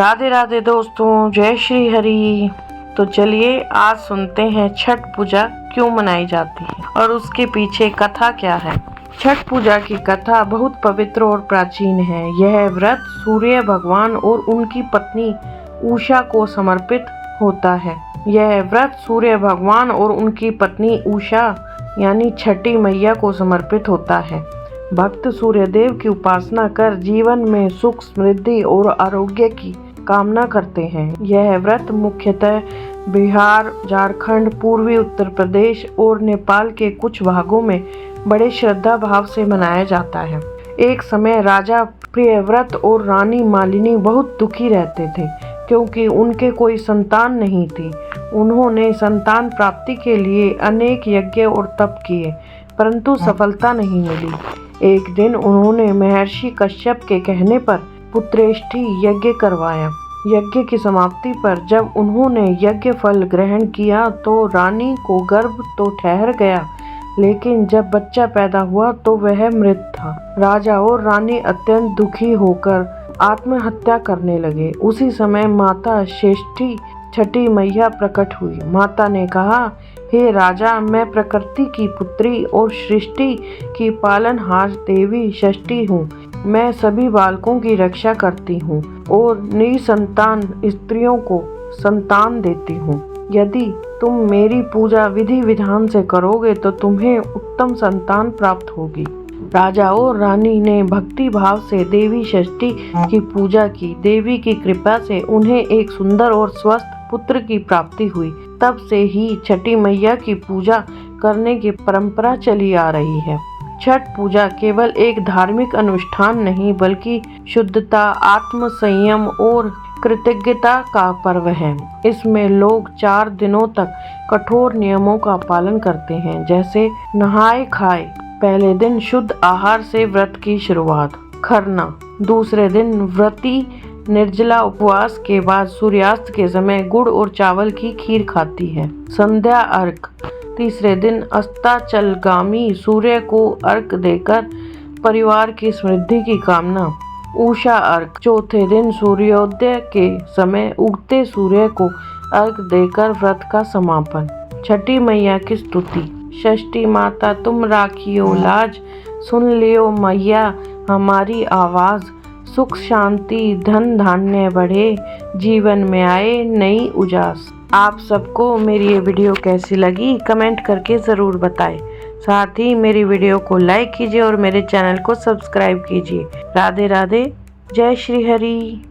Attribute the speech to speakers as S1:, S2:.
S1: राधे राधे दोस्तों, जय श्री हरि। तो चलिए आज सुनते हैं छठ पूजा क्यों मनाई जाती है और उसके पीछे कथा क्या है। छठ पूजा की कथा बहुत पवित्र और प्राचीन है। यह व्रत सूर्य भगवान और उनकी पत्नी उषा को समर्पित होता है। यह व्रत सूर्य भगवान और उनकी पत्नी उषा यानी छठी मैया को समर्पित होता है। भक्त सूर्यदेव की उपासना कर जीवन में सुख, समृद्धि और आरोग्य की कामना करते हैं। यह व्रत मुख्यतः बिहार, झारखंड, पूर्वी उत्तर प्रदेश और नेपाल के कुछ भागों में बड़े श्रद्धा भाव से मनाया जाता है। एक समय राजा प्रियव्रत और रानी मालिनी बहुत दुखी रहते थे क्योंकि उनके कोई संतान नहीं थी। उन्होंने संतान प्राप्ति के लिए अनेक यज्ञ और तप किए, परंतु सफलता नहीं मिली। एक दिन उन्होंने महर्षि कश्यप के कहने पर पुत्रेष्टि यज्ञ करवाया। यज्ञ की समाप्ति पर जब उन्होंने यज्ञ फल ग्रहण किया तो रानी को गर्भ तो ठहर गया, लेकिन जब बच्चा पैदा हुआ तो वह मृत था। राजा और रानी अत्यंत दुखी होकर आत्महत्या करने लगे। उसी समय माता षष्ठी छठी मैया प्रकट हुई। माता ने कहा, हे राजा, मैं प्रकृति की पुत्री और सृष्टि की पालनहार देवी षष्ठी हूँ। मैं सभी बालकों की रक्षा करती हूँ और निसंतान स्त्रियों को संतान देती हूँ। यदि तुम मेरी पूजा विधि विधान से करोगे तो तुम्हें उत्तम संतान प्राप्त होगी। राजा और रानी ने भक्ति भाव से देवी षष्ठी की पूजा की। देवी की कृपा से उन्हें एक सुंदर और स्वस्थ पुत्र की प्राप्ति हुई। तब से ही छठी मैया की पूजा करने की परंपरा चली आ रही है। छठ पूजा केवल एक धार्मिक अनुष्ठान नहीं बल्कि शुद्धता, आत्म संयम और कृतज्ञता का पर्व है। इसमें लोग 4 दिनों तक कठोर नियमों का पालन करते हैं, जैसे नहाए खाए। पहले दिन शुद्ध आहार से व्रत की शुरुआत। खरना। दूसरे दिन व्रती निर्जला उपवास के बाद सूर्यास्त के समय गुड़ और चावल की खीर खाती है। संध्या अर्घ। तीसरे दिन अस्ताचलगामी सूर्य को अर्घ देकर परिवार की समृद्धि की कामना। उषा अर्घ। चौथे दिन सूर्योदय के समय उगते सूर्य को अर्घ देकर व्रत का समापन। छठी मैया की स्तुति। षष्ठी माता तुम राखियो लाज, सुन लियो मैया हमारी आवाज। सुख शांति धन धान्य बढ़े, जीवन में आए नई उजास। आप सबको मेरी ये वीडियो कैसी लगी कमेंट करके ज़रूर बताएं। साथ ही मेरी वीडियो को लाइक कीजिए और मेरे चैनल को सब्सक्राइब कीजिए। राधे राधे, जय श्री हरि।